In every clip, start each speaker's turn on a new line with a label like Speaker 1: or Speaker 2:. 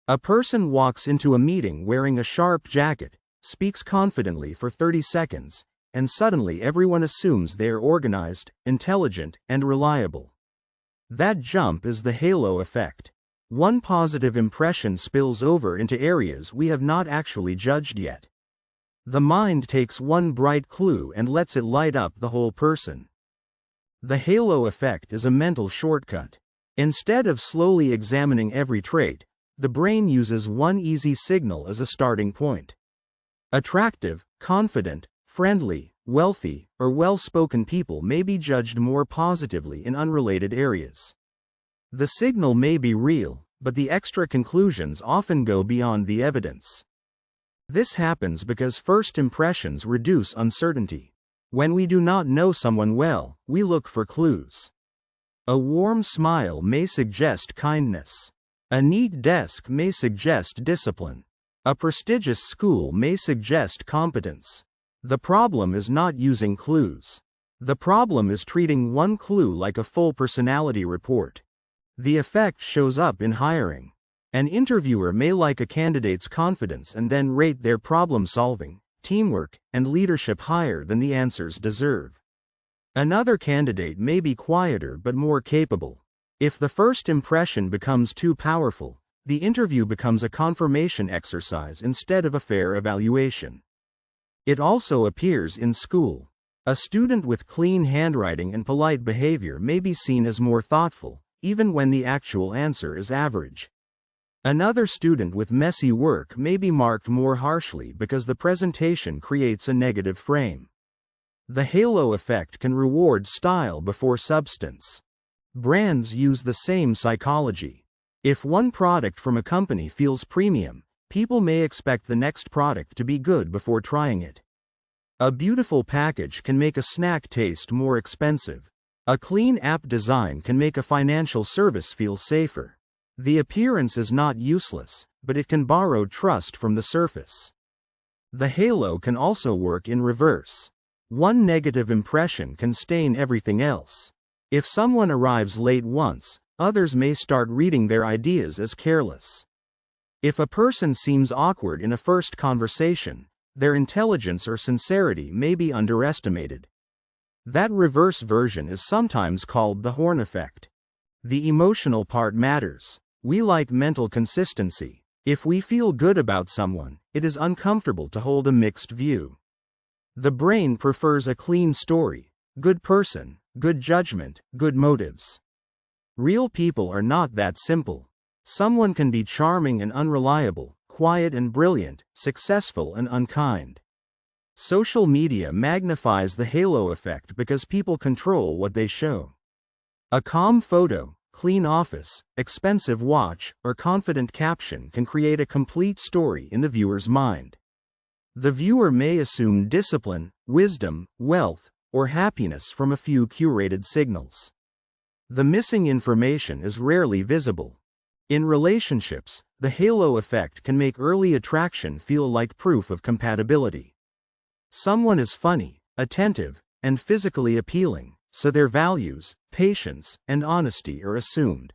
Speaker 1: A person walks into a meeting wearing a sharp jacket, speaks confidently for 30 seconds, and suddenly everyone assumes they're organized, intelligent, and reliable. That jump is the halo effect. One positive impression spills over into areas we have not actually judged yet. The mind takes one bright clue and lets it light up the whole person. The halo effect is a mental shortcut. Instead of slowly examining every trait, the brain uses one easy signal as a starting point. Attractive, confident, friendly, wealthy, or well-spoken people may be judged more positively in unrelated areas. The signal may be real, but the extra conclusions often go beyond the evidence. This happens because first impressions reduce uncertainty. When we do not know someone well, we look for clues. A warm smile may suggest kindness. A neat desk may suggest discipline. A prestigious school may suggest competence. The problem is not using clues. The problem is treating one clue like a full personality report. The effect shows up in hiring. An interviewer may like a candidate's confidence and then rate their problem-solving, teamwork, and leadership higher than the answers deserve. Another candidate may be quieter but more capable. If the first impression becomes too powerful, the interview becomes a confirmation exercise instead of a fair evaluation. It also appears in school. A student with clean handwriting and polite behavior may be seen as more thoughtful, even when the actual answer is average. Another student with messy work may be marked more harshly because the presentation creates a negative frame. The halo effect can reward style before substance. Brands use the same psychology. If one product from a company feels premium, people may expect the next product to be good before trying it. A beautiful package can make a snack taste more expensive. A clean app design can make a financial service feel safer. The appearance is not useless, but it can borrow trust from the surface. The halo can also work in reverse. One negative impression can stain everything else. If someone arrives late once, others may start reading their ideas as careless. If a person seems awkward in a first conversation, their intelligence or sincerity may be underestimated. That reverse version is sometimes called the horn effect. The emotional part matters. We like mental consistency. If we feel good about someone, it is uncomfortable to hold a mixed view. The brain prefers a clean story, good person, good judgment, good motives. Real people are not that simple. Someone can be charming and unreliable, quiet and brilliant, successful and unkind. Social media magnifies the halo effect because people control what they show. A calm photo, clean office, expensive watch, or confident caption can create a complete story in the viewer's mind. The viewer may assume discipline, wisdom, wealth, or happiness from a few curated signals. The missing information is rarely visible. In relationships, the halo effect can make early attraction feel like proof of compatibility. Someone is funny, attentive, and physically appealing, so their values, patience, and honesty are assumed.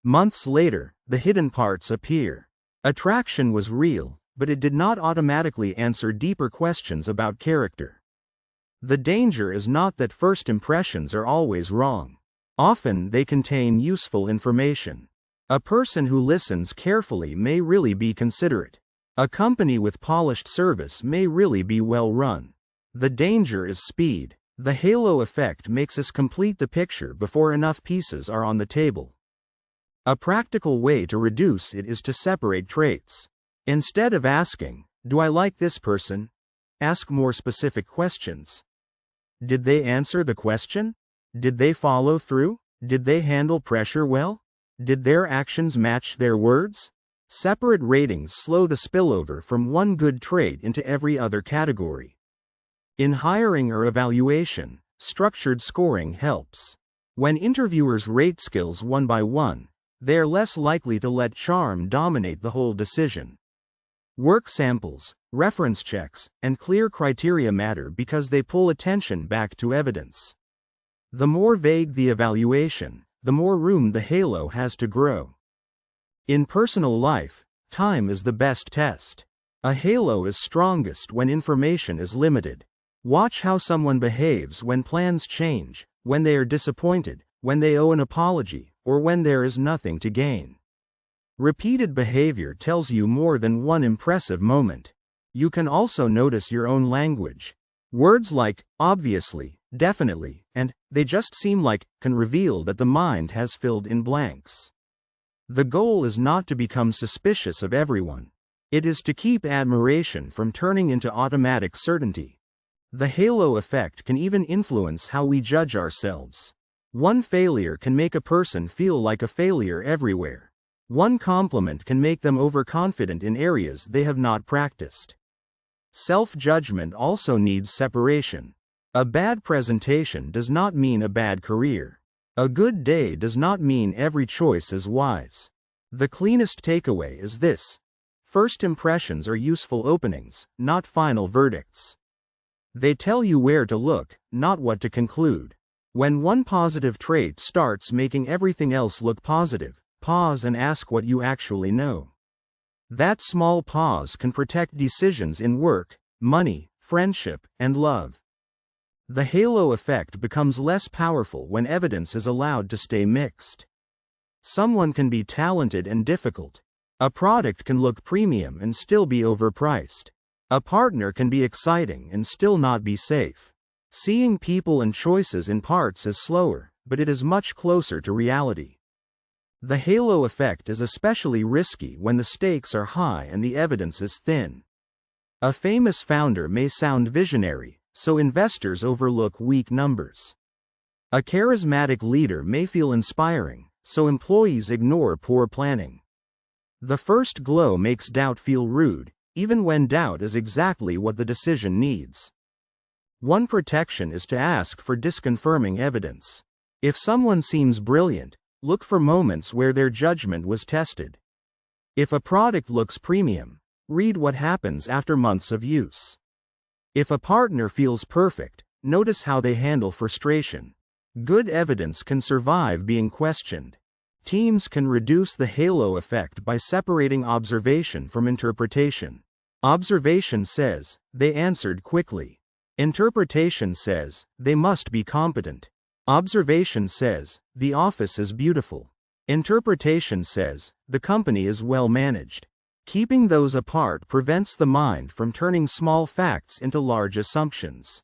Speaker 1: Months later, the hidden parts appear. Attraction was real, but it did not automatically answer deeper questions about character. The danger is not that first impressions are always wrong. Often they contain useful information. A person who listens carefully may really be considerate. A company with polished service may really be well run. The danger is speed. The halo effect makes us complete the picture before enough pieces are on the table. A practical way to reduce it is to separate traits. Instead of asking, "Do I like this person?" ask more specific questions. Did they answer the question? Did they follow through? Did they handle pressure well? Did their actions match their words? Separate ratings slow the spillover from one good trait into every other category. In hiring or evaluation, structured scoring helps. When interviewers rate skills one by one, they are less likely to let charm dominate the whole decision. Work samples, reference checks, and clear criteria matter because they pull attention back to evidence. The more vague the evaluation, the more room the halo has to grow. In personal life, Time is the best test. A halo is strongest when information is limited. Watch how someone behaves when plans change, when they are disappointed, when they owe an apology, or when there is nothing to gain. Repeated behavior tells you more than one impressive moment. You can also notice your own language. Words like obviously, definitely, and they just seem like can reveal that the mind has filled in blanks. The goal is not to become suspicious of everyone. It is to keep admiration from turning into automatic certainty. The halo effect can even influence how we judge ourselves. One failure can make a person feel like a failure everywhere. One compliment can make them overconfident in areas they have not practiced. Self-judgment also needs separation. A bad presentation does not mean a bad career. A good day does not mean every choice is wise. The cleanest takeaway is this: first impressions are useful openings, not final verdicts. They tell you where to look, not what to conclude. When one positive trait starts making everything else look positive, pause and ask what you actually know. That small pause can protect decisions in work, money, friendship, and love. The halo effect becomes less powerful when evidence is allowed to stay mixed. Someone can be talented and difficult. A product can look premium and still be overpriced. A partner can be exciting and still not be safe. Seeing people and choices in parts is slower, but it is much closer to reality. The halo effect is especially risky when the stakes are high and the evidence is thin. A famous founder may sound visionary, so investors overlook weak numbers. A charismatic leader may feel inspiring, so employees ignore poor planning. The first glow makes doubt feel rude, even when doubt is exactly what the decision needs. One protection is to ask for disconfirming evidence. If someone seems brilliant, look for moments where their judgment was tested. If a product looks premium, read what happens after months of use. If a partner feels perfect, notice how they handle frustration. Good evidence can survive being questioned. Teams can reduce the halo effect by separating observation from interpretation. Observation says, they answered quickly. Interpretation says, they must be competent. Observation says, the office is beautiful. Interpretation says, the company is well managed. Keeping those apart prevents the mind from turning small facts into large assumptions.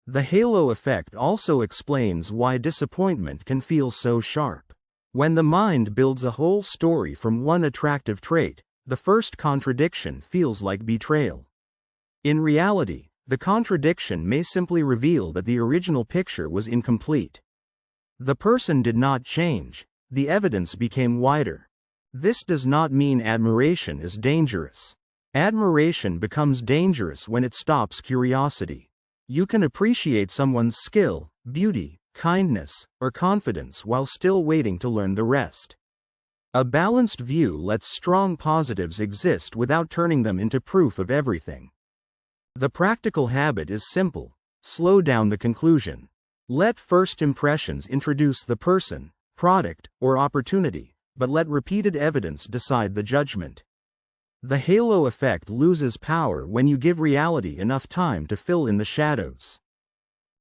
Speaker 1: The halo effect also explains why disappointment can feel so sharp. When the mind builds a whole story from one attractive trait, the first contradiction feels like betrayal. In reality, the contradiction may simply reveal that the original picture was incomplete. The person did not change, the evidence became wider. This does not mean admiration is dangerous. Admiration becomes dangerous when it stops curiosity. You can appreciate someone's skill, beauty, kindness, or confidence while still waiting to learn the rest. A balanced view lets strong positives exist without turning them into proof of everything. The practical habit is simple: slow down the conclusion. Let first impressions introduce the person, product, or opportunity, but let repeated evidence decide the judgment. The halo effect loses power when you give reality enough time to fill in the shadows.